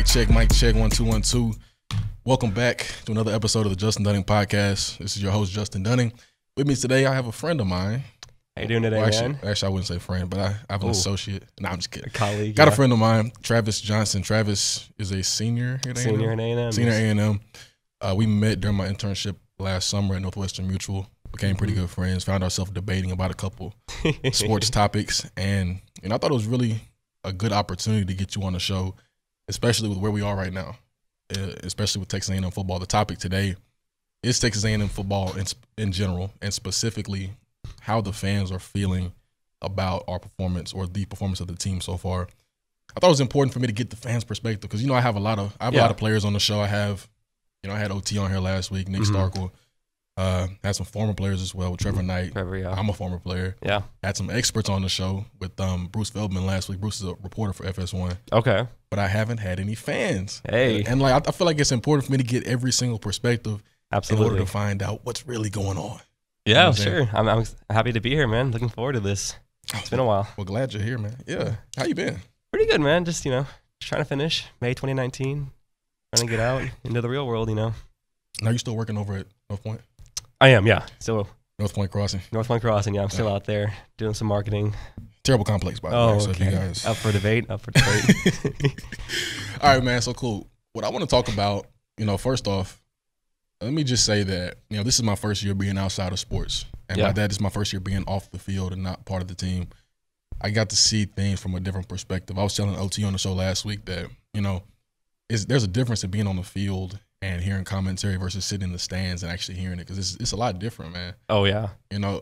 check, mic check, 1 2 1 2. Welcome back to another episode of the Justin Dunning Podcast. This is your host, Justin Dunning. With me today, I have a friend of mine. How you doing today, man? Actually, I wouldn't say friend, but I have an associate. No, I'm just kidding. A colleague. Got a friend of mine, Travis Johnson. Travis is a senior at A&M. Senior at A&M. Senior at A&M. We met during my internship last summer at Northwestern Mutual. Became pretty good friends. Found ourselves debating about a couple sports topics. And I thought it was really a good opportunity to get you on the show, especially with where we are right now, especially with Texas A&M football. The topic today is Texas A&M football in general, and specifically how the fans are feeling about our performance or the performance of the team so far. I thought it was important for me to get the fans' perspective because, I have a lot of players on the show. I had OT on here last week, Nick Starkle. Had some former players as well with Trevor Knight. I'm a former player. Yeah. Had some experts on the show with Bruce Feldman last week. Bruce is a reporter for FS1. Okay. But I haven't had any fans. Hey. And I feel like it's important for me to get every single perspective in order to find out what's really going on. Yeah, sure. I'm happy to be here, man. Looking forward to this. It's been a while. Well, glad you're here, man. Yeah. How you been? Pretty good, man. Just, trying to finish May 2019. Trying to get out into the real world, Now, you still working over at North Point? I am, yeah. Still North Point Crossing. Yeah. I'm still out there doing some marketing. Terrible complex, by the way. So okay. if you guys Up for debate. All right, man. So cool. What I want to talk about, first off, let me just say that, this is my first year being outside of sports. And by that, it's my first year being off the field and not part of the team. I got to see things from a different perspective. I was telling OT on the show last week that, there's a difference in being on the field and hearing commentary versus sitting in the stands and actually hearing it, because it's a lot different, man. Oh, yeah.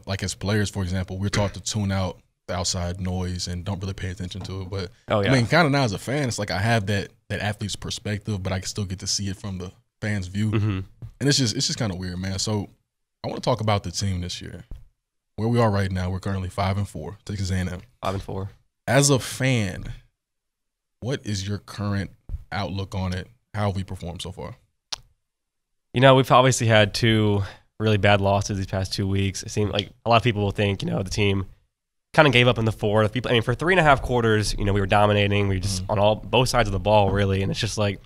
Like as players, for example, we're taught to tune out the outside noise and don't really pay attention to it. But, kind of now as a fan, it's like I have that athlete's perspective, but I can still get to see it from the fans' view. Mm-hmm. And it's just kind of weird, man. So I want to talk about the team this year. Where we are right now, we're currently 5-4, Texas A&M. 5-4. As a fan, what is your current outlook on it? How have we performed so far? We've obviously had two really bad losses these past 2 weeks. It seemed like a lot of people will think, the team kind of gave up in the fourth. For 3.5 quarters, we were dominating. We were just on both sides of the ball, really. And it's just like,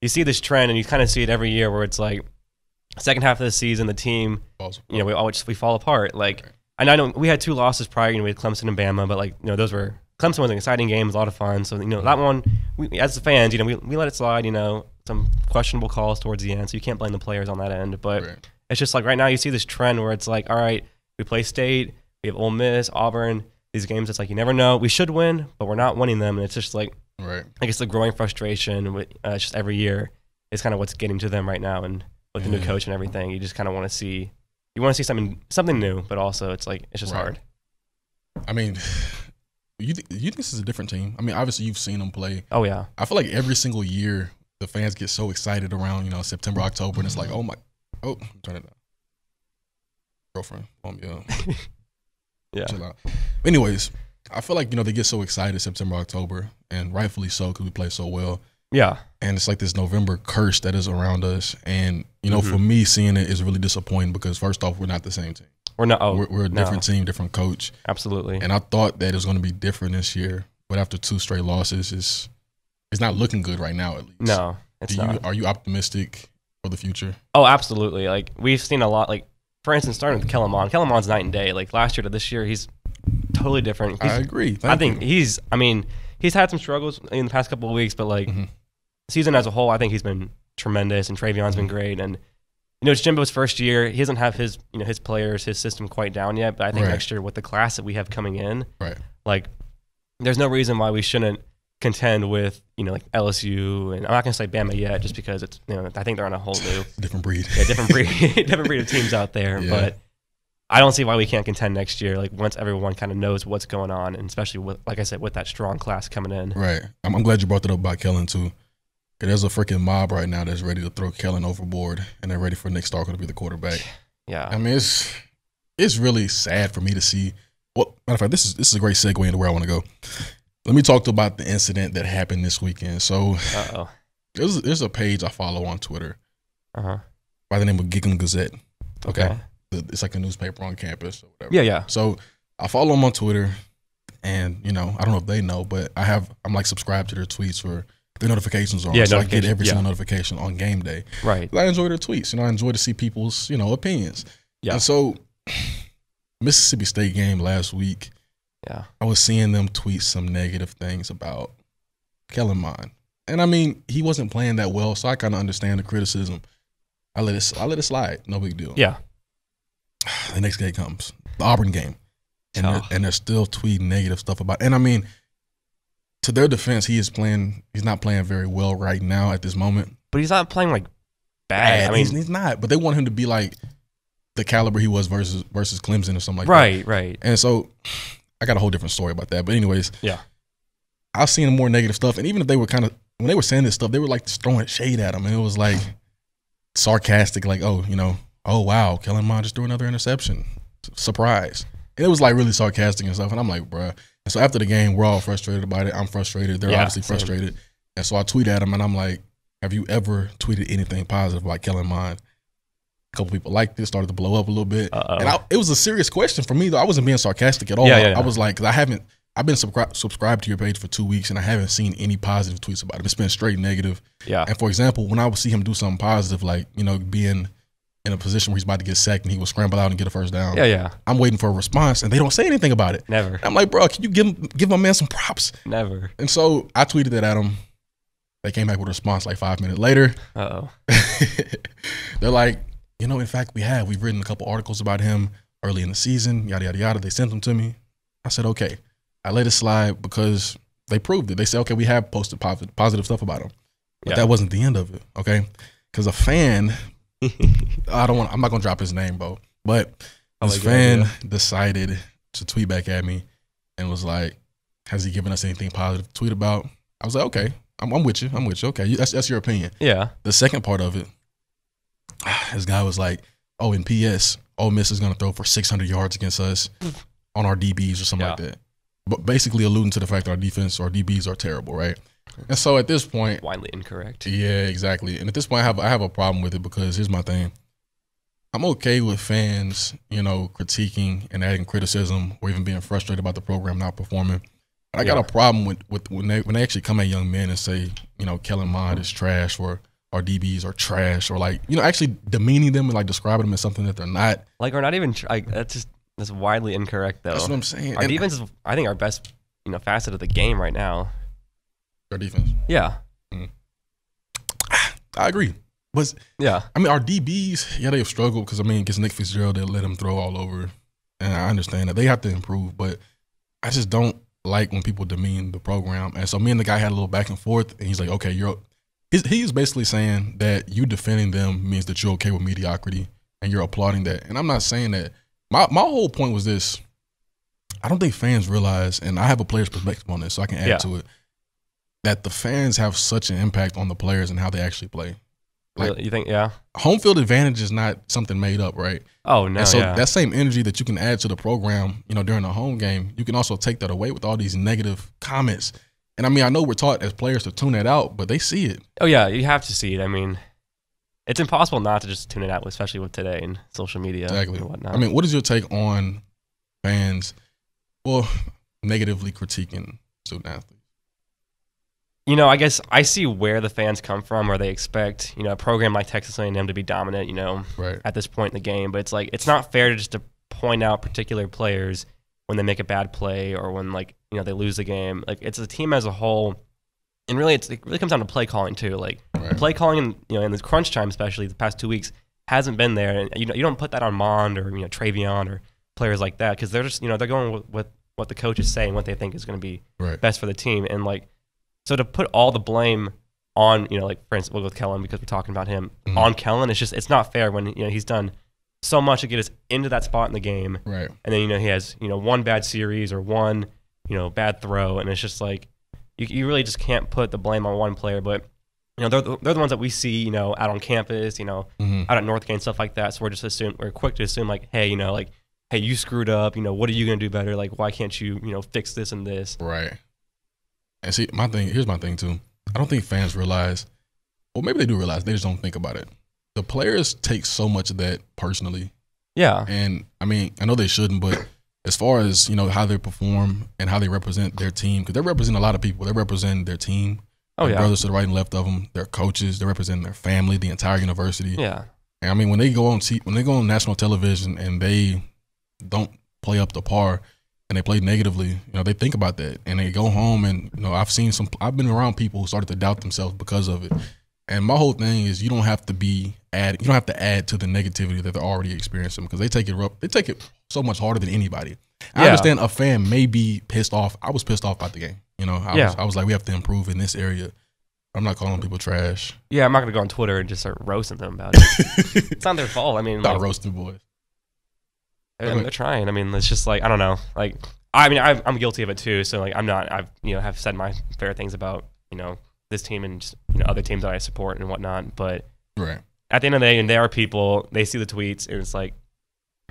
you see this trend, and you kind of see it every year where it's like, second half of the season, the team, we fall apart. And I know we had two losses prior. We had Clemson and Bama, but Clemson was an exciting game, it was a lot of fun. So that one, as the fans, we let it slide. Some questionable calls towards the end, so you can't blame the players on that end. But it's just like right now, you see this trend where it's like, all right, we play State, we have Ole Miss, Auburn. These games, it's like you never know. We should win, but we're not winning them, and it's just like, I guess the growing frustration with just every year is kind of what's getting to them right now, and with the new coach and everything, you just kind of want to see. You want to see something new, but also it's like it's just hard. I mean, you think this is a different team? I mean, obviously you've seen them play. Oh yeah. I feel like every single year the fans get so excited around September, October, and it's like, turn it down. Girlfriend, yeah. Chill out. Anyways, I feel like they get so excited September, October, and rightfully so because we play so well. Yeah. And it's like this November curse that is around us. And, for me, seeing it is really disappointing because, first off, we're not the same team. We're not. We're a different team, different coach. Absolutely. And I thought that it was going to be different this year. But after 2 straight losses, it's not looking good right now, at least. No, it's not. Are you optimistic for the future? Oh, absolutely. We've seen a lot. For instance, starting with Kellen Mond. Kellen Mond's night and day. Last year to this year, he's totally different. I agree. He's had some struggles in the past couple of weeks, but season as a whole, I think he's been tremendous, and Travion's been great. And it's Jimbo's first year. He doesn't have his his players, his system quite down yet. But I think next year with the class that we have coming in, there's no reason why we shouldn't contend with LSU, and I'm not gonna say Bama yet, just because it's I think they're on a whole new different breed. Yeah, different breed of teams out there. Yeah. But I don't see why we can't contend next year. Once everyone kind of knows what's going on, and especially with, like I said, with that strong class coming in. Right. I'm glad you brought that up about Kellen too. There's a freaking mob right now that's ready to throw Kellen overboard, and they're ready for Nick Starkle to be the quarterback. Yeah. I mean, it's really sad for me to see. Well, matter of fact, this is a great segue into where I want to go. Let me talk about the incident that happened this weekend. So, there's a page I follow on Twitter by the name of Gig'em Gazette. Okay. It's like a newspaper on campus or whatever. Yeah. So I follow them on Twitter, and I don't know if they know, but I'm subscribed to their tweets for their notifications are on. Yeah, so I get every yeah. single notification on game day. Right. But I enjoy their tweets. I enjoy to see people's, opinions. Yeah. And so Mississippi State game last week, Yeah. I was seeing them tweet some negative things about Kellen Mond. And I mean, he wasn't playing that well, so I kind of understand the criticism. I let it slide. No big deal. Yeah. The next game comes, the Auburn game. And they're still tweeting negative stuff about it. And I mean, to their defense, he's not playing very well right now at this moment. But he's not playing like bad. I mean, he's not. But they want him to be like the caliber he was versus Clemson or something like that. Right, right. And so I got a whole different story about that. But anyways, yeah, I've seen more negative stuff. And even if they were when they were saying this stuff, they were like just throwing shade at him. And it was like sarcastic, like, oh wow, Kellen Mond just threw another interception. Surprise. And it was like really sarcastic and stuff. And I'm like, bruh. And so after the game, we're all frustrated about it. I'm frustrated. They're obviously frustrated. And so I tweet at him and I'm like, have you ever tweeted anything positive about Kellen Mond? A couple people liked it, started to blow up a little bit. And it was a serious question for me, though. I wasn't being sarcastic at all. I was like, because I've been subscribed to your page for 2 weeks and I haven't seen any positive tweets about it. It's been straight negative. Yeah. And for example, when I would see him do something positive, like, being in a position where he's about to get sacked and he will scramble out and get a first down. Yeah. I'm waiting for a response and they don't say anything about it. Never. I'm like, bro, can you give my man some props? Never. And so I tweeted that at them. They came back with a response like 5 minutes later. They're like, in fact, we've written a couple articles about him early in the season, yada, yada, yada. They sent them to me. I said, okay. I let it slide because they proved it. They said, okay, we have posted positive stuff about him. But that wasn't the end of it, okay? Because a fan, I'm not going to drop his name, bro. But this fan decided to tweet back at me and was like, has he given us anything positive to tweet about? I was like, okay, I'm with you. Okay, that's your opinion. Yeah. The second part of it, this guy was like, oh, in PS, Ole Miss is going to throw for 600 yards against us on our DBs or something like that. But basically alluding to the fact that our defense or DBs are terrible, right? And so at this point, widely incorrect. Yeah, exactly. And at this point, I have a problem with it because here's my thing. I'm okay with fans, critiquing and adding criticism or even being frustrated about the program not performing. But I got a problem with when they actually come at young men and say, Kellen Mond is trash or our DBs are trash or actually demeaning them and describing them as something that they're not. Or not even that's widely incorrect though. That's what I'm saying. Our defense is, I think, our best facet of the game right now. Our defense. Yeah. I agree. But I mean, our DBs, they've struggled because against Nick Fitzgerald, they let him throw all over, and I understand that they have to improve. But I just don't like when people demean the program. And so me and the guy had a little back and forth, and he's like, "Okay, he's basically saying that you defending them means that you're okay with mediocrity and you're applauding that." And I'm not saying that. My whole point was this. I don't think fans realize, and I have a player's perspective on this, so I can add to it, that the fans have such an impact on the players and how they actually play. You think, home field advantage is not something made up, right? Oh, no, and so that same energy that you can add to the program, during a home game, you can also take that away with all these negative comments. And I know we're taught as players to tune that out, but they see it. Oh, yeah, you have to see it. It's impossible not to just tune it out, especially with today and social media and whatnot. What is your take on fans, negatively critiquing student athletes? I guess I see where the fans come from, where they expect, a program like Texas A&M to be dominant, at this point in the game. But it's not fair to point out particular players when they make a bad play or when they lose the game. It's a team as a whole, and really it really comes down to play calling too. Play calling, in this crunch time, especially the past 2 weeks, hasn't been there. And you don't put that on Mond or Travion or players like that because they're just they're going with what the coaches say and what they think is going to be best for the team. And so to put all the blame on, for instance, we'll go with Kellen because we're talking about him, on Kellen, it's not fair when, he's done so much to get us into that spot in the game. Right. And then, he has, one bad series or one, bad throw. And it's just you really just can't put the blame on one player. But, they're the ones that we see, out on campus, out at Northgate and stuff like that. So we're quick to assume hey, hey, you screwed up. What are you going to do better? Why can't you, fix this and this? Right. And see, here's my thing too. I don't think fans realize, or maybe they do realize, they just don't think about it. The players take so much of that personally. Yeah. And I know they shouldn't, but as far as, how they perform and how they represent their team, because they represent a lot of people. They represent their team. Oh, Their yeah. brothers to the right and left of them, their coaches, they're representing their family, the entire university. Yeah. And I mean, when they go on national television and they don't play up to par and they play negatively, you know, they think about that and they go home and, you know, I've been around people who started to doubt themselves because of it. And my whole thing is you don't have to add to the negativity that they're already experiencing because they take it so much harder than anybody. I understand a fan may be pissed off. I was pissed off about the game. You know, I was like, we have to improve in this area. I'm not calling people trash. Yeah, I'm not gonna go on Twitter and just start roasting them about it. It's not their fault. I mean, not roasting boys. They're trying. I mean, it's just like I don't know. Like, I mean, I'm guilty of it too. So like, I've have said my fair things about this team and just other teams that I support and whatnot. But at the end of the day, and there are people, they see the tweets and it's like,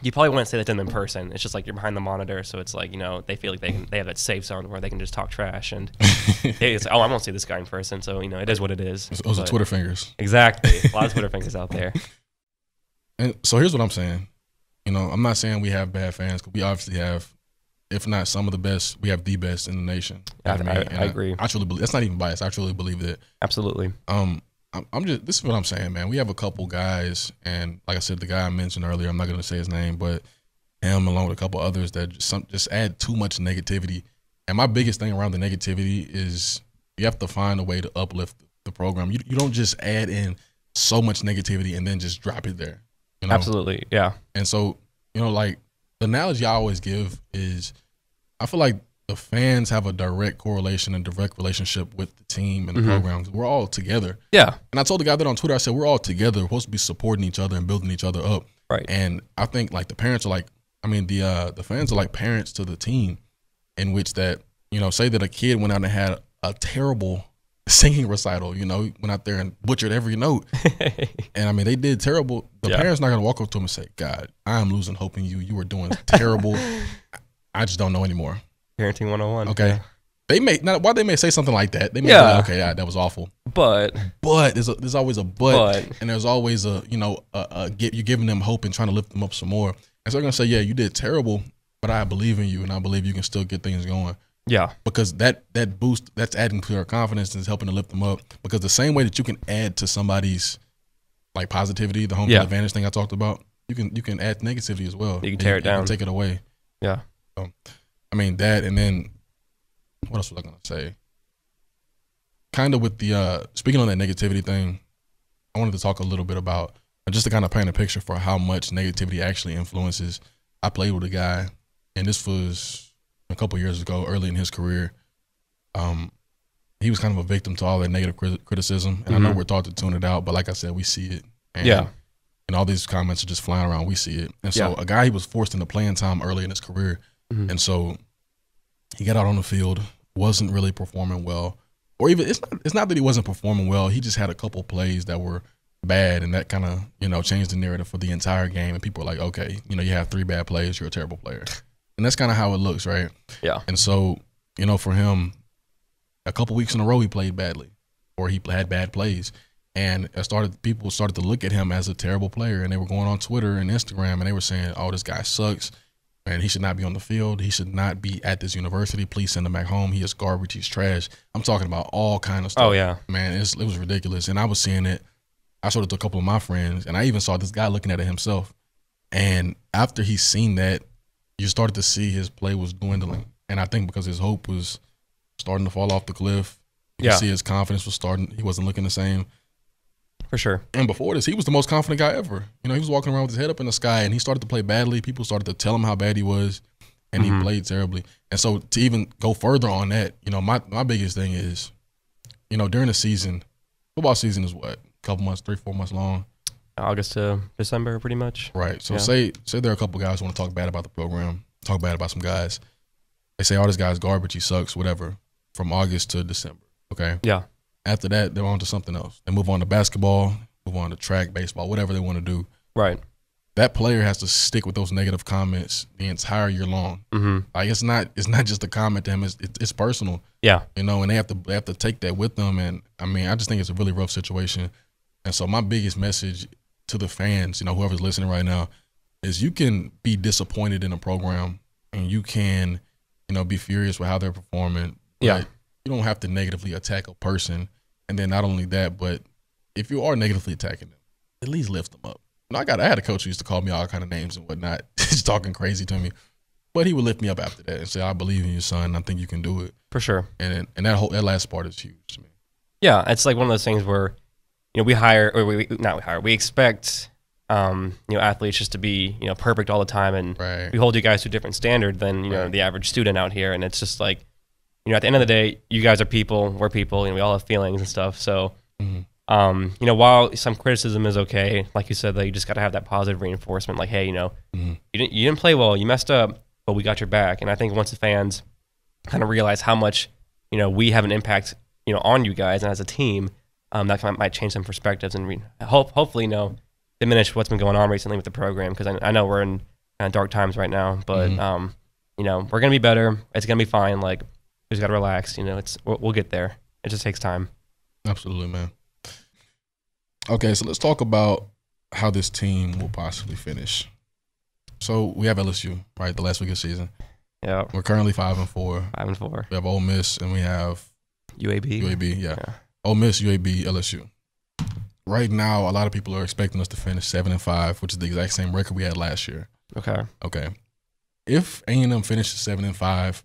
you probably wouldn't say that to them in person. It's just like you're behind the monitor, so it's like they feel like they have that safe zone where they can just talk trash and it's I won't see this guy in person, so it is what it is. Those are Twitter fingers. Exactly, a lot of Twitter fingers out there. And so here's what I'm saying. I'm not saying we have bad fans because we obviously have, if not some of the best, we have the best in the nation. I agree. I truly believe that's not even biased. I truly believe that. Absolutely. This is what I'm saying, man. We have a couple guys, and like I said, the guy I mentioned earlier, I'm not going to say his name, but him along with a couple others that just add too much negativity. And my biggest thing around the negativity is you have to find a way to uplift the program. You don't just add in so much negativity and then just drop it there. Absolutely, yeah. And so, like the analogy I always give is I feel like the fans have a direct correlation and direct relationship with the team and the program. We're all together. Yeah. And I told the guy that on Twitter, I said, we're all together. We're supposed to be supporting each other and building each other up. Right. And I think like the parents are like, the fans are like parents to the team in which that, say that a kid went out and had a terrible singing recital, went out there and butchered every note. And they did terrible. The parents not going to walk up to him and say, God, I'm losing hope in you. You were doing terrible. I just don't know anymore. Parenting 101. Okay. Yeah. They may say something like that. They may be like, okay, that was awful. But there's always a but. And there's always you're giving them hope and trying to lift them up some more. And so they're gonna say, yeah, you did terrible, but I believe in you and I believe you can still get things going. Yeah. Because that boost, that's adding to their confidence and is helping to lift them up. Because the same way that you can add to somebody's like positivity, the home field advantage thing I talked about, you can add negativity as well. You can tear it down. You can take it away. Yeah. So, that, and then what else was I gonna say? Kind of with the speaking on that negativity thing, I wanted to talk a little bit about just to kind of paint a picture for how much negativity actually influences. I played with a guy, and this was a couple years ago, early in his career. He was kind of a victim to all that negative criticism, and I know we're taught to tune it out, but like I said, we see it. And, and all these comments are just flying around. We see it, and so a guy, he was forced into playing time early in his career. And so he got out on the field, wasn't really performing well, or even it's not that he wasn't performing well. He just had a couple plays that were bad, and that kind of changed the narrative for the entire game. And people were like, okay, you have 3 bad plays, you're a terrible player, and that's kind of how it looks, right? Yeah. And so for him, a couple weeks in a row he played badly, or he had bad plays, and people started to look at him as a terrible player, and they were going on Twitter and Instagram, and they were saying, oh, this guy sucks. And he should not be on the field. He should not be at this university. Please send him back home. He is garbage. He's trash. I'm talking about all kind of stuff. Oh, yeah. Man, it was ridiculous. And I was seeing it. I showed it to a couple of my friends, and I even saw this guy looking at it himself. And after he's seen that, you started to see his play was dwindling. And I think because his hope was starting to fall off the cliff, you see his confidence was starting. He wasn't looking the same. For sure. And before this, he was the most confident guy ever. He was walking around with his head up in the sky, and he started to play badly. People started to tell him how bad he was, and he played terribly. And so to even go further on that, my biggest thing is, during the season, football season is what, a couple months, 3-4 months long? August to December, pretty much. Right. So say there are a couple guys who want to talk bad about the program, talk bad about some guys. They say, oh, this guy's garbage, he sucks, whatever, from August to December, okay? Yeah. After that, they're on to something else. They move on to basketball, move on to track, baseball, whatever they want to do. Right. That player has to stick with those negative comments the entire year long. Like it's not just a comment to him. It's personal. Yeah. And they have to take that with them. And I just think it's a really rough situation. And so my biggest message to the fans, whoever's listening right now, is you can be disappointed in a program and you can, be furious with how they're performing. But you don't have to negatively attack a person. And then not only that, but if you are negatively attacking them, at least lift them up. I had a coach who used to call me all kind of names and whatnot, just talking crazy to me. But he would lift me up after that and say, "I believe in you, son. I think you can do it." For sure. And that last part is huge to me. Yeah, it's like one of those things where, we expect, athletes just to be, perfect all the time, and we hold you guys to a different standard than, the average student out here. And it's just like, at the end of the day, you guys are people, we're people, we all have feelings and stuff. So, while some criticism is okay, like you said, that you just got to have that positive reinforcement, like, hey, you didn't play well, you messed up, but we got your back. And I think once the fans kind of realize how much, we have an impact, on you guys and as a team, that might change some perspectives and hopefully, diminish what's been going on recently with the program. Because I know we're in kind of dark times right now, but we're gonna be better. It's gonna be fine. Like, we just gotta relax. We'll get there. It just takes time. Absolutely, man. Okay, so let's talk about how this team will possibly finish. So we have LSU, right? The last week of the season. Yeah. We're currently 5-4. 5-4. We have Ole Miss and we have UAB. Yeah. Ole Miss, UAB, LSU. Right now, a lot of people are expecting us to finish 7-5, which is the exact same record we had last year. Okay. If A&M finishes 7-5,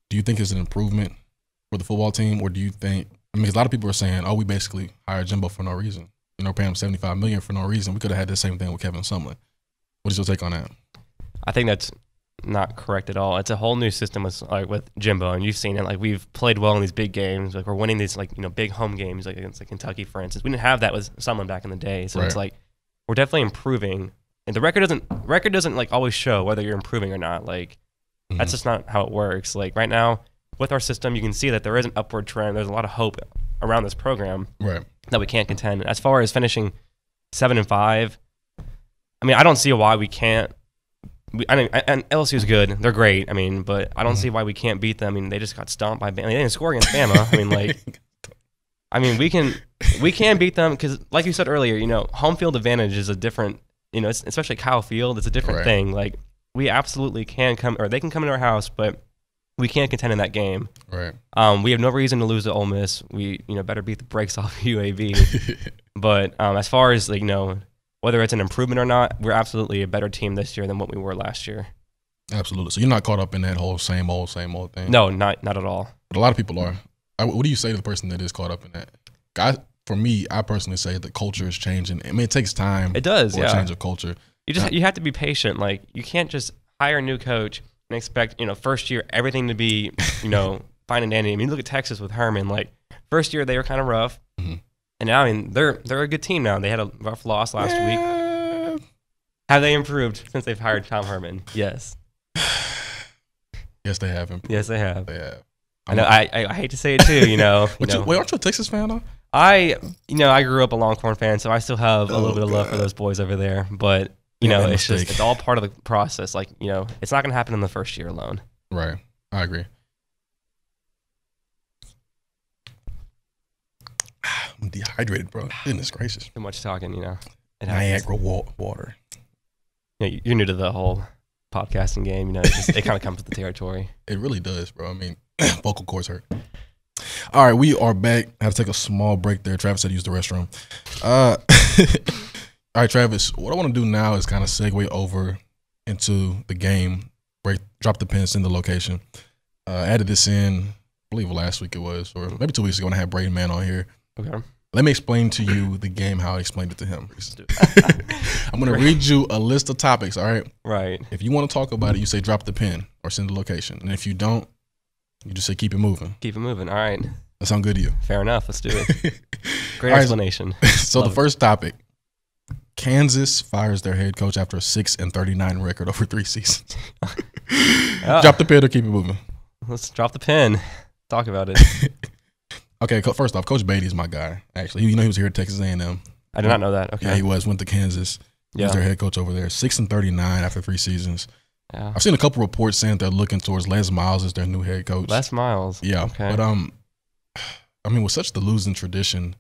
do you think it's an improvement for the football team, or do you think? Because a lot of people are saying, "Oh, we basically hired Jimbo for no reason. Paying him $75 million for no reason. We could have had the same thing with Kevin Sumlin." What is your take on that? I think that's not correct at all. It's a whole new system with Jimbo, and you've seen it. Like, we've played well in these big games. Like, we're winning these big home games, like against Kentucky, for instance. We didn't have that with someone back in the day, so It's like we're definitely improving. And the record doesn't like always show whether you're improving or not. Like, that's just not how it works. Like, right now with our system, you can see that there is an upward trend. There's a lot of hope around this program that we can't contend. As far as finishing 7-5, I don't see why we can't. And LSU is good; they're great. But I don't see why we can't beat them. They just got stomped by Bama. They didn't score against Bama. We can beat them because, like you said earlier, home field advantage is a different. Especially Kyle Field, it's a different thing. Like, we absolutely can come, or they can come into our house, but we can't contend in that game. Right. We have no reason to lose to Ole Miss. We better beat the brakes off UAB. But as far as whether it's an improvement or not, we're absolutely a better team this year than what we were last year. Absolutely. So you're not caught up in that whole same old thing? No, not at all. But a lot of people are. What do you say to the person that is caught up in that? For me, I personally say the culture is changing. It takes time. It does, for a change of culture. You have to be patient. Like, you can't just hire a new coach and expect, first year everything to be, fine and dandy. Look at Texas with Herman. Like, first year they were kind of rough. And now, they're a good team now. They had a rough loss last week. Have they improved since they've hired Tom Herman? Yes. Yes, they have improved. Yes, they have. They have. I know. I hate to say it too. Wait, aren't you a Texas fan though? I grew up a Longhorn fan, so I still have a little bit of love for those boys over there. But it's all part of the process. Like, it's not going to happen in the first year alone. Right. I agree. I'm dehydrated, bro. Goodness gracious. Too much talking, Niagara water. You're new to the whole podcasting game. It kind of comes with the territory. It really does, bro. Vocal cords hurt. All right, we are back. I had to take a small break there. Travis had to use the restroom. All right, Travis, what I want to do now is kind of segue over into the game. Drop the pin, send the location. Added this in, I believe last week it was, or maybe 2 weeks ago when I had Braden Man on here. Okay. Let me explain to you the game how I explained it to him. I'm going to read you a list of topics, all right? Right. If you want to talk about it, you say drop the pin or send the location. And if you don't, you just say keep it moving. Keep it moving. All right. That sound good to you? Fair enough. Let's do it. Great explanation. So the first topic, Kansas fires their head coach after a 6-39 record over 3 seasons. Drop the pin or keep it moving? Let's drop the pin. Talk about it. Okay, first off, Coach Beatty is my guy, actually. He was here at Texas A&M. I did not know that. Okay. Yeah, he went to Kansas. He was their head coach over there. 6-39 after 3 seasons. Yeah. I've seen a couple reports saying they're looking towards Les Miles as their new head coach. Les Miles? Yeah. Okay. But, with such the losing tradition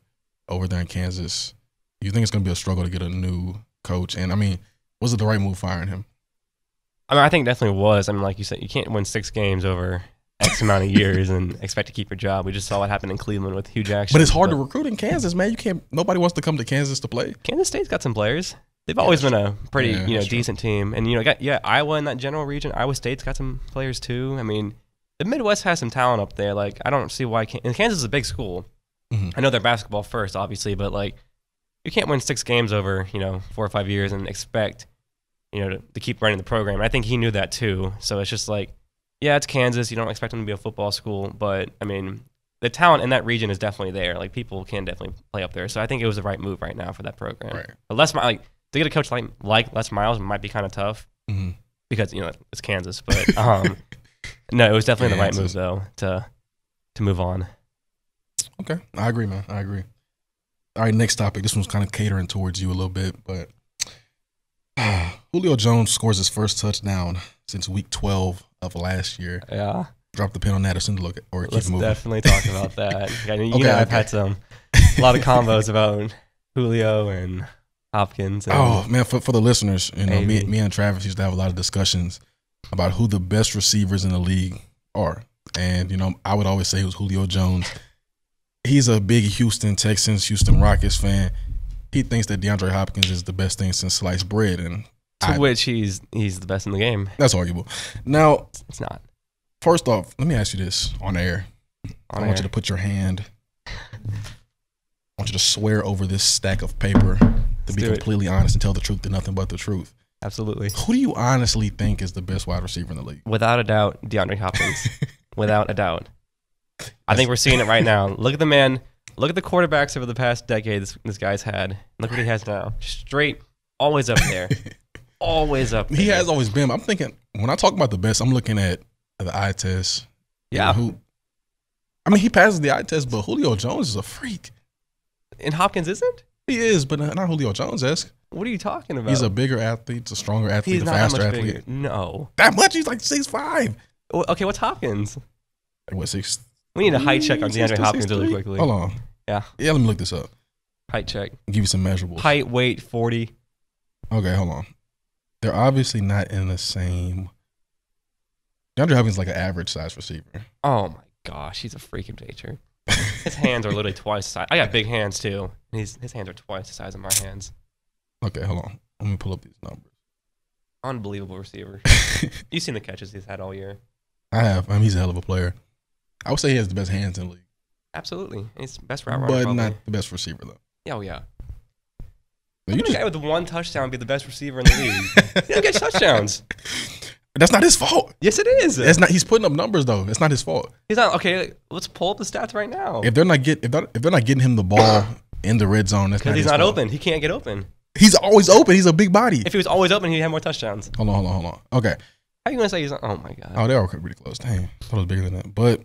over there in Kansas, you think it's going to be a struggle to get a new coach? And, was it the right move firing him? I think it definitely was. Like you said, you can't win 6 games over X amount of years and expect to keep your job. We just saw what happened in Cleveland with Hugh Jackson. But it's hard to recruit in Kansas, man. You can't. Nobody wants to come to Kansas to play. Kansas State's got some players. They've always been a pretty decent team. And Iowa in that general region. Iowa State's got some players too. I mean, the Midwest has some talent up there. Like, I don't see why. And Kansas is a big school. Mm-hmm. I know they're basketball first, obviously, but like, you can't win 6 games over 4 or 5 years and expect to keep running the program. And I think he knew that too. So it's just like, yeah, it's Kansas. You don't expect them to be a football school, but I mean, the talent in that region is definitely there. Like, people can definitely play up there. So I think it was the right move right now for that program. Right. But to get a coach like Les Miles might be kind of tough because it's Kansas. But no, it was definitely the right move though to move on. Okay, I agree, man. I agree. All right, next topic. This one's kind of catering towards you a little bit, but Julio Jones scores his first touchdown since week 12 of last year. Yeah. Drop the pin on that or send a look at, or keep moving. Let's definitely talk about that. I've had a lot of combos about Julio and Hopkins. And man, for the listeners, me and Travis used to have a lot of discussions about who the best receivers in the league are. And, I would always say it was Julio Jones. He's a big Houston Texans, Houston Rockets fan. He thinks that DeAndre Hopkins is the best thing since sliced bread, and which he's the best in the game. That's arguable. Now, it's not. First off, let me ask you this on air. I want you to put your hand. I want you to swear over this stack of paper to be completely honest and tell the truth and nothing but the truth. Absolutely. Who do you honestly think is the best wide receiver in the league? Without a doubt, DeAndre Hopkins. Without a doubt. I think we're seeing it right now. Look at the man. Look at the quarterbacks over the past decade this guy's had. Look what he has now. Straight, always up there. Always up there. He has always been. I'm thinking, when I talk about the best, I'm looking at the eye test. Yeah. He passes the eye test, but Julio Jones is a freak. And Hopkins isn't? He is, but not Julio Jones-esque. What are you talking about? He's a bigger athlete, a stronger athlete, he's a not faster that much athlete. Bigger. No. That much? He's like 6'5". Okay, what's Hopkins? What, 6'? We need a height check on DeAndre Hopkins really quickly. Hold on. Yeah. Yeah, let me look this up. Height check. I'll give you some measurables. Height, weight, 40. Okay, hold on. They're obviously not in the same. DeAndre Hopkins is like an average size receiver. Oh my gosh, he's a freak of nature. His hands are literally twice the size. I got big hands too. His hands are twice the size of my hands. Okay, hold on. Let me pull up these numbers. Unbelievable receiver. You've seen the catches he's had all year. I have. He's a hell of a player. I would say he has the best hands in the league. Absolutely. He's the best route runner, but probably. Not the best receiver, though. Oh, yeah. You guy with 1 touchdown be the best receiver in the league. He don't get touchdowns. That's not his fault. Yes, it is. It's not. He's putting up numbers, though. It's not his fault. He's not. Okay, let's pull up the stats right now. If they're not getting him the ball in the red zone, that's not his fault. Because he's not open. He can't get open. He's always open. He's a big body. If he was always open, he'd have more touchdowns. Hold on. Okay. How are you going to say he's not? Oh, my God. Oh, they're all pretty close. Dang. I thought it was bigger than that. But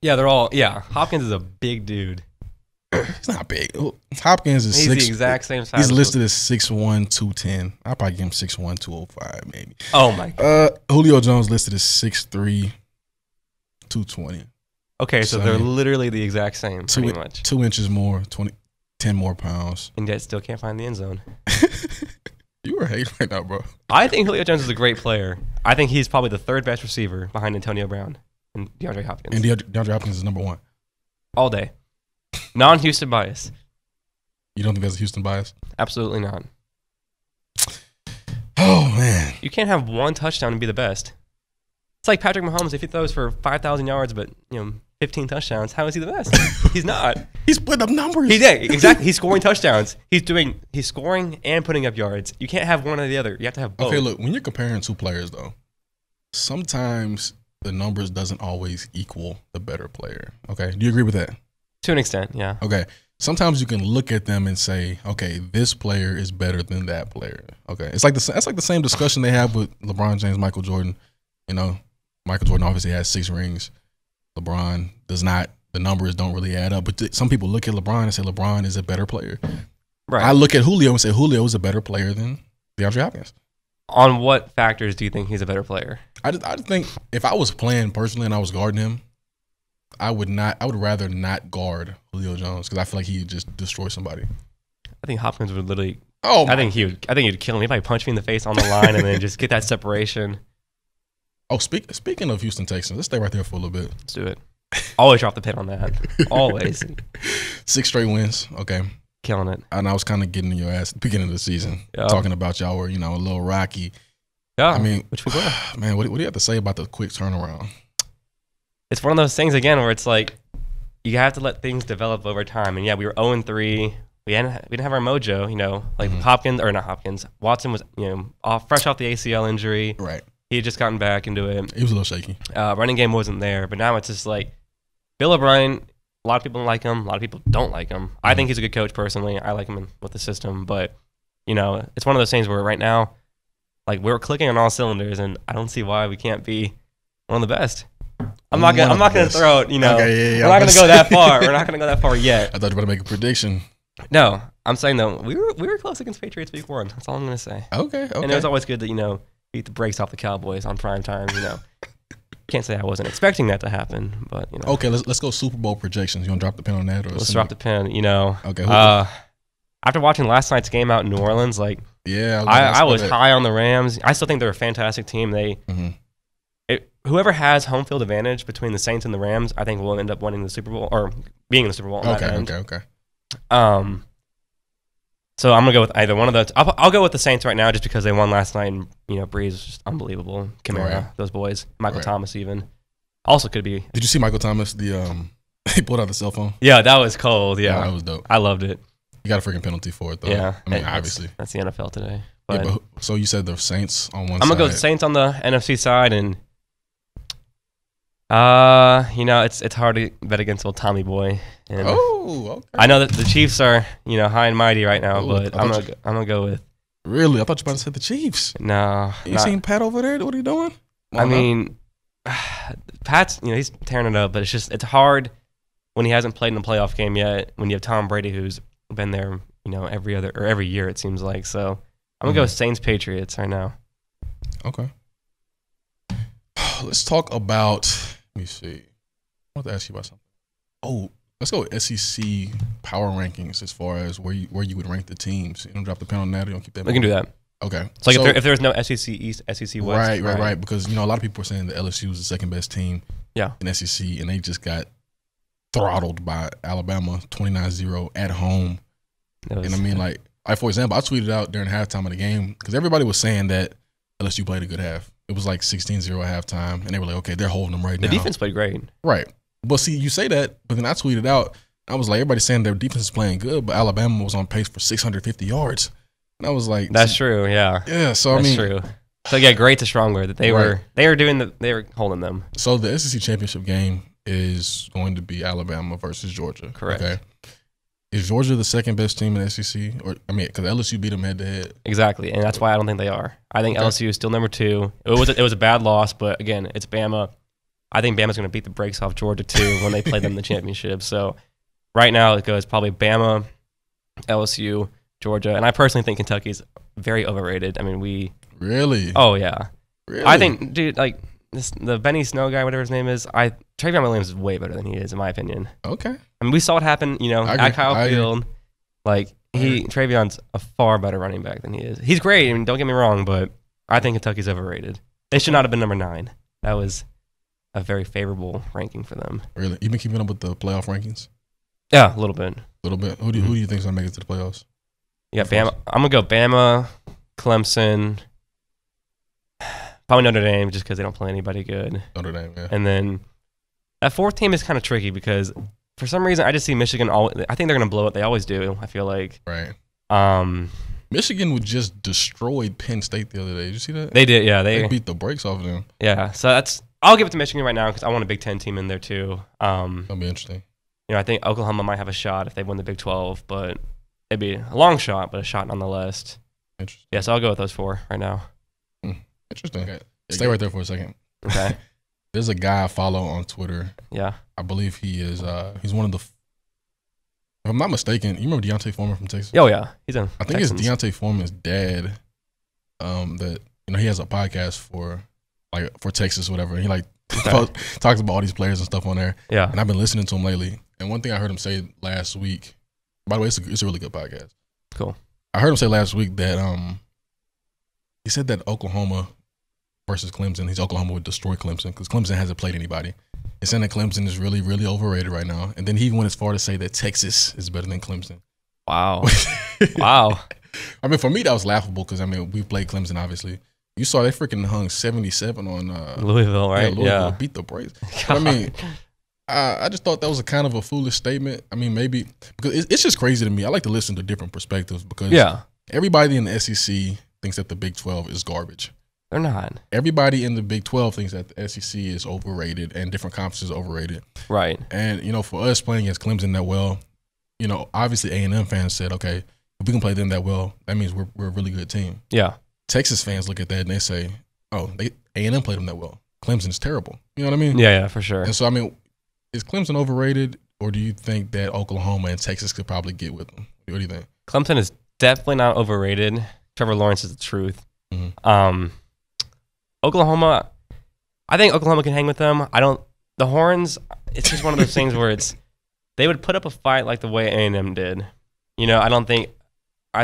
yeah, they're all. Yeah, Hopkins is a big dude. He's not big. Hopkins is he's the exact same size. He's listed as 6'1", 210. I'll probably give him 6'1", 205 maybe. Oh, my God. Julio Jones listed as 6'3", 220. Okay, so they're literally the exact same, pretty much. 2 inches more, 10 more pounds. And yet still can't find the end zone. You were hating right now, bro. I think Julio Jones is a great player. I think he's probably the 3rd best receiver behind Antonio Brown and DeAndre Hopkins. And DeAndre Hopkins is number 1. All day. Non-Houston bias. You don't think that's a Houston bias? Absolutely not. Oh, man. You can't have 1 touchdown and be the best. It's like Patrick Mahomes. If he throws for 5,000 yards but 15 touchdowns, how is he the best? He's not. He's putting up numbers. Exactly. He's scoring touchdowns. He's scoring and putting up yards. You can't have one or the other. You have to have both. Okay, look, when you're comparing 2 players, though, sometimes the numbers doesn't always equal the better player. Okay, do you agree with that? To an extent, yeah. Okay, sometimes you can look at them and say, okay, this player is better than that player. Okay, that's like the same discussion they have with LeBron James, Michael Jordan. Michael Jordan obviously has 6 rings. LeBron does not. The numbers don't really add up. But some people look at LeBron and say LeBron is a better player. Right. I look at Julio and say Julio is a better player than DeAndre Hopkins. On what factors do you think he's a better player? I think if I was playing personally and I was guarding him, I would rather not guard Julio Jones because I feel like he would just destroy somebody. I think Hopkins would literally. Oh, I think he'd kill me. He'd probably punch me in the face on the line and then just get that separation. Oh, speaking of Houston Texans, let's stay right there for a little bit. Let's do it. Always drop the pin on that. Always. 6 straight wins. Okay. Killing it. And I was kind of getting in your ass at the beginning of the season, talking about y'all were, a little rocky. Yeah. I mean, which we were. Man, what do you have to say about the quick turnaround? It's one of those things, again, where it's like you have to let things develop over time. And, yeah, we were 0-3. We didn't have our mojo, like Watson was, fresh off the ACL injury. Right. He had just gotten back into it. He was a little shaky. Running game wasn't there, but now it's just like Bill O'Brien. A lot of people like him. A lot of people don't like him. I think he's a good coach personally. I like him with the system, but it's one of those things where right now, like we're clicking on all cylinders, and I don't see why we can't be one of the best. I'm not gonna throw it. Okay, we're not gonna go that far. We're not gonna go that far yet. I thought you were gonna make a prediction. No, I'm saying though we were close against Patriots week 1. That's all I'm gonna say. Okay. And it was always good to beat the brakes off the Cowboys on prime time. Can't say I wasn't expecting that to happen, but Okay, let's go Super Bowl projections. You want to drop the pin on that, or let's drop the pin. Okay. After watching last night's game out in New Orleans, like I was high on the Rams. I still think they're a fantastic team. Whoever has home field advantage between the Saints and the Rams, I think will end up winning the Super Bowl or being in the Super Bowl. Okay. So I'm gonna go with either one of those. I'll go with the Saints right now, just because they won last night, and Breeze was just unbelievable. Kamara, those boys, Michael Thomas even, also could be. Did you see Michael Thomas? He pulled out the cell phone. Yeah, that was cold. Yeah, that was dope. I loved it. You got a freaking penalty for it though. Yeah, I mean obviously that's the NFL today. But, so you said the Saints on one side. I'm gonna go with the Saints on the NFC side, and it's hard to bet against old Tommy Boy. And okay. I know that the Chiefs are, high and mighty right now, but I'm gonna go with. Really? I thought you were about to say the Chiefs. No. You seen Pat over there? What are you doing? I mean, Pat's, he's tearing it up, but it's hard when he hasn't played in a playoff game yet. When you have Tom Brady, who's been there, every year it seems like. So I'm gonna go with Saints Patriots right now. Okay. Let's talk about. Let me see. I want to ask you about something. Oh, let's go with SEC power rankings as far as where you would rank the teams. You don't drop the pen on that. You don't keep that. We can do that. Okay. So if there's no SEC East, SEC West. Right. Because a lot of people are saying that LSU is the second best team. Yeah. In SEC, and they just got throttled by Alabama 29-0 at home. And I mean, like for example, I tweeted out during halftime of the game because everybody was saying that LSU played a good half. It was like 16-0 at halftime, and they were like, okay, they're holding them right now. The defense played great. Right. But see, you say that, but then I tweeted out, I was like, everybody's saying their defense is playing good, but Alabama was on pace for 650 yards. And I was like, that's true, yeah. Yeah, so that's true. So yeah, great to stronger that they were holding them. So the SEC championship game is going to be Alabama versus Georgia. Correct. Okay. Is Georgia the second best team in the SEC? Or because LSU beat them head to head. Exactly, and that's why I don't think they are. I think LSU is still number 2. It was a bad loss, but again, it's Bama. I think Bama's going to beat the brakes off Georgia too when they play them in the championship. So right now it goes probably Bama, LSU, Georgia, and I personally think Kentucky's very overrated. I mean, really. Oh yeah. Really? I think, dude, like the Benny Snow guy, whatever his name is, Travion Williams is way better than he is, in my opinion. Okay. I mean, we saw it happen, at Kyle Field. Like Travion's a far better running back than he is. He's great. I mean, don't get me wrong, but I think Kentucky's overrated. They should not have been number 9. That was a very favorable ranking for them. Really? You been keeping up with the playoff rankings? Yeah, a little bit. Who do you think is gonna make it to the playoffs? Yeah, Bama. I'm gonna go Bama, Clemson, probably Notre Dame, just because they don't play anybody good. Notre Dame, yeah. And then that 4th team is kind of tricky because for some reason I just see Michigan. I think they're gonna blow it. They always do. I feel like. Right. Michigan would just destroyed Penn State the other day. Did you see that? They did. Yeah, they beat the brakes off of them. Yeah. So I'll give it to Michigan right now because I want a Big Ten team in there too. That'll be interesting. I think Oklahoma might have a shot if they win the Big 12, but it'd be a long shot, but a shot nonetheless. Interesting. Yeah, so I'll go with those 4 right now. Interesting. Okay. Stay right there for a second. Okay. There's a guy I follow on Twitter. Yeah. I believe he is. He's one of the. If I'm not mistaken, you remember Deontay Foreman from Texas? Oh yeah, he's in. I think it's Deontay Foreman's dad. That he has a podcast for Texas or whatever. And he talks about all these players and stuff on there. Yeah. And I've been listening to him lately. And one thing I heard him say last week. By the way, it's a really good podcast. Cool. I heard him say last week that he said that Oklahoma versus Clemson. Oklahoma would destroy Clemson because Clemson hasn't played anybody. It's saying that Clemson is really, really overrated right now. And then he even went as far to say that Texas is better than Clemson. Wow. Wow. I mean, for me, that was laughable because, I mean, we played Clemson, obviously. You saw they freaking hung 77 on Louisville, right? Louisville beat the Braves. But, I mean, I just thought that was a kind of a foolish statement. I mean, maybe because it's just crazy to me. I like to listen to different perspectives because everybody in the SEC thinks that the Big 12 is garbage. They're not. Everybody in the Big 12 thinks that the SEC is overrated and different conferences are overrated. Right. And, you know, for us playing against Clemson that well, you know, obviously A&M fans said, okay, if we can play them that well, that means we're a really good team. Yeah. Texas fans look at that and they say, oh, A&M played them that well. Clemson is terrible. You know what I mean? Yeah, for sure. And so, I mean, is Clemson overrated, or do you think that Oklahoma and Texas could probably get with them? What do you think? Clemson is definitely not overrated. Trevor Lawrence is the truth. Mm-hmm. Oklahoma, I think Oklahoma can hang with them. The Horns, it's just one of those things where they would put up a fight like the way A&M did. You know, I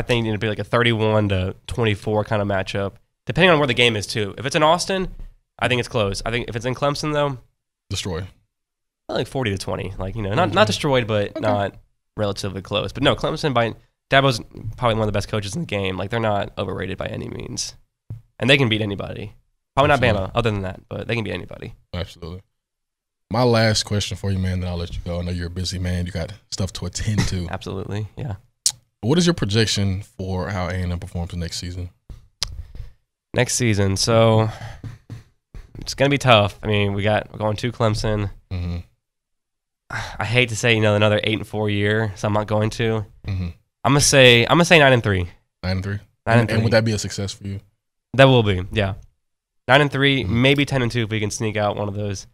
think it'd be like a 31-24 kind of matchup, depending on where the game is too. If it's in Austin, I think it's close. I think if it's in Clemson though, destroy. Like 40-20, like, you know, not destroyed, but not relatively close. But no, Clemson Dabo's probably one of the best coaches in the game. Like, they're not overrated by any means, and they can beat anybody. Probably not Bama, other than that, but they can beat anybody. Absolutely. My last question for you, man, then I'll let you go. I know you're a busy man. You got stuff to attend to. Absolutely, yeah. What is your projection for how A&M performs next season? Next season, so it's going to be tough. I mean, we're going to Clemson. Mm-hmm. I hate to say, you know, another 8-4 year, so I'm not going to. Mm-hmm. I'm gonna say 9-3. 9-3. And would that be a success for you? That will be, yeah. 9-3, maybe 10-2 if we can sneak out one of those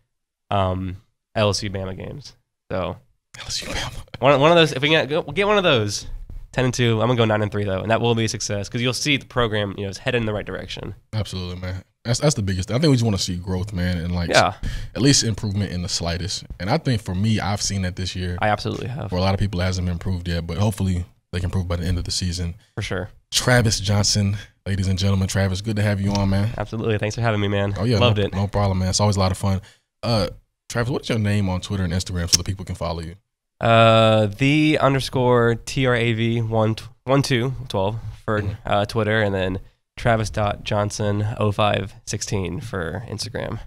LSU Bama games. So LSU Bama. One of those. If we get one of those, 10-2. I'm gonna go 9-3 though, and that will be a success because you'll see the program, you know, is headed in the right direction. Absolutely, man. That's the biggest thing. I think we just want to see growth, man, and at least improvement in the slightest. And I think for me, I've seen that this year. I absolutely have. For a lot of people, it hasn't improved yet, but hopefully they can improve by the end of the season. For sure. Travis Johnson, ladies and gentlemen. Travis, good to have you on, man. Absolutely. Thanks for having me, man. Oh yeah, loved it. No problem, man. It's always a lot of fun. Travis, what's your name on Twitter and Instagram so that people can follow you? _TRAV12 for Twitter, and then Travis.Johnson0516 for Instagram.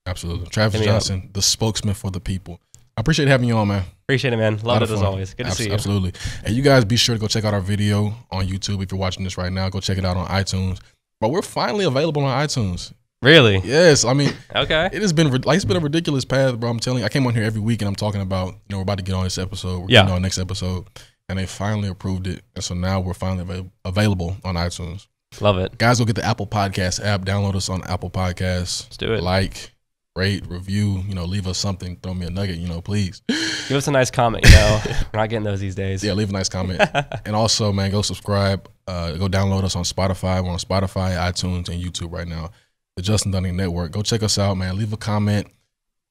Absolutely. Travis Johnson, the spokesman for the people. I appreciate having you on, man. Appreciate it, man. Love it as always. Good to see you. Absolutely. And you guys be sure to go check out our video on YouTube. If you're watching this right now, go check it out on iTunes. But we're finally available on iTunes. Really? Yes. I mean, okay. It's been a ridiculous path, bro. I'm telling you, I came on here every week and I'm talking about, you know, we're about to get on this episode. We're getting on next episode. And they finally approved it. And so now we're finally available on iTunes. Love it. Guys, go get the Apple Podcast app. Download us on Apple Podcasts. Let's do it. Like, rate, review, you know, leave us something. Throw me a nugget, you know, please. Give us a nice comment, you know. We're not getting those these days. Yeah, leave a nice comment. And also, man, go subscribe. Go download us on Spotify. We're on Spotify, iTunes, and YouTube right now. The Justin Dunning Network. Go check us out, man. Leave a comment.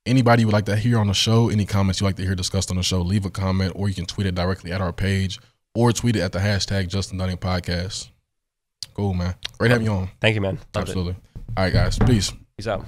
Anybody you would like to hear on the show, any comments you'd like to hear discussed on the show, leave a comment, or you can tweet it directly at our page, or tweet it at the hashtag Justin Dunning Podcast. Cool, man. Great having you on. Thank you, man. Absolutely. All right, guys. Peace. Peace out.